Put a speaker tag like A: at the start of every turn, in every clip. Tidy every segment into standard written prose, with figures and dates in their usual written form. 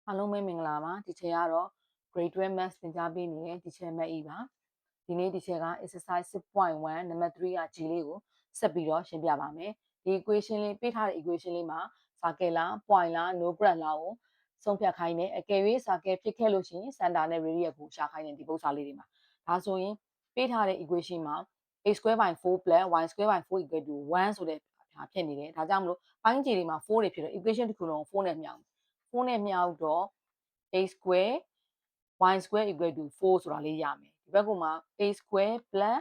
A: အားလုံးပဲမင်္ဂလာပါဒီချက်ကတော့ grade 12 maths သင်ကြားပေးနေတဲ့ဒီချက်မှတ် E ပါဒီနေ့ဒီချက်က exercise 6.1 number 3က G လေးကိုဆက်ပြီးတော့ရှင်းပြပါမယ်ဒီ equation လေးပေးထားတဲ့ equation လေးမှာ circle လား point လား no grad လားကိုဆုံးဖြတ်ခိုင်းတယ်အကယ်၍ circle ဖြစ်ခဲ့လို့ရှိရင် center နဲ့ radius ကိုရှာခိုင်းတယ်ဒီပုဒ်စာလေးတွေမှာဒါဆိုရင်ပေးထားတဲ့ equation မှာ a square by 4 plus y square by 4 equal to 1ဆိုတဲ့ဒါဖြစ်နေတယ်ဒါကြောင့်မလို့ပိုင်းခြေတွေမှာ4တွေဖြစ်တော့ equation တစ်ခုလုံး4နဲ့မြောက်4နဲ့မြောက်တော့ a square y square equal to 4ဆိုတာလေးရမယ်ဒီဘက်ကမှာ a square plus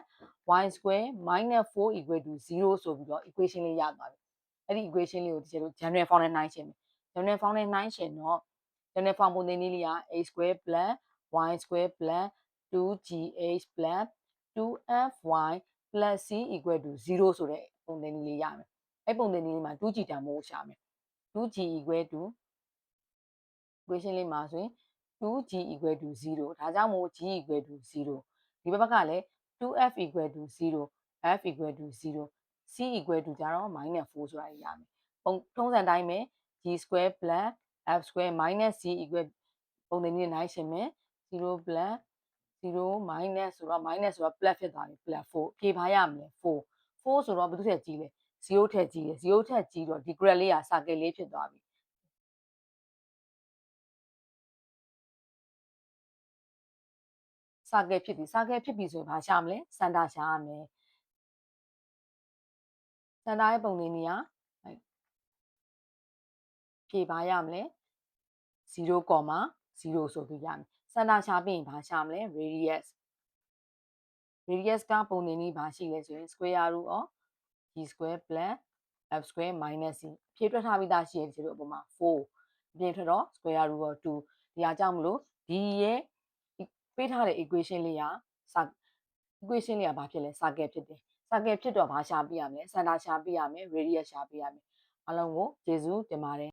A: y square minus 4 equal to 0ဆိုပြီးတော့ equation လေးရသွားပြီအဲ့ဒီ equation လေးကိုဒီလို general form နဲ့နှိုင်းရှင်းမယ် general form နဲ့နှိုင်းရှင်းတော့ general form ပုံသဏ္ဍာန်လေးက a square plus y square plus 2gh plus 2fy plus c equal to 0ဆိုတဲ့ပုံသဏ္ဍာန်လေးရမယ်အဲ့ပုံသဏ္ဍာန်လေးမှာ 2g တန်ဖိုးရှာမယ် 2g equal to equation လေးမှာဆိုရင် 2g equal to 0ဒါကြောင့်မို့ g equal to 0ဒီဘက်ကလည်း 2f equal to 0 f equal to 0 c equal to ကြတော့ -4 ဆိုတာရမယ်ထုံးစံတိုင်းပဲ g square plus f square minus c equal ပုံသဏ္ဍာန်နဲ့နှိုင်းရှင်းမယ်0 plus 0 minus ဆိုတော့ minus ဆိုတော့ plus ဖြစ်သွားပြီ plus 4ဖြေပါရမယ်4ဆိုတော့ဘယ်သူထက်ကြီးလဲ0ထက်ကြီးတယ်0ထက်ကြီးတော့ဒီ grad လေးက circle လေးဖြစ်သွားပြီcircle ဖြစ်ပြီဆိုရင်ဘာရှာမလဲစင်တာရှာရမယ်စင်တာရဲ့ပုံသဏ္ဍာန်ကဖြေပါရမလဲ0, 0ဆိုပြီးရမယ်စင်တာရှာပြီးရင်ဘာရှာမလဲ radius ကပုံသဏ္ဍာန်ဘာရှိလဲဆိုရင် square root of g square plus f square minus c ဖြေတွက်ထားပြီးသားရှိရဲ့ဒီလိုအပေါ်မှာ4ပြင်ထွက်တော့ square root of 2ဒီအားကြောင့်မလို့ဒီရဲ့ပေးထားတဲ့ equation လေးကဘာဖြစ်လဲ circle ဖြစ်တယ် circle ဖြစ်တော့ဘာရှာပြရမလဲစင်တာရှာပြရမယ် radius ရှာပြရမယ်အားလုံးကိုကျေးဇူးတင်ပါတယ်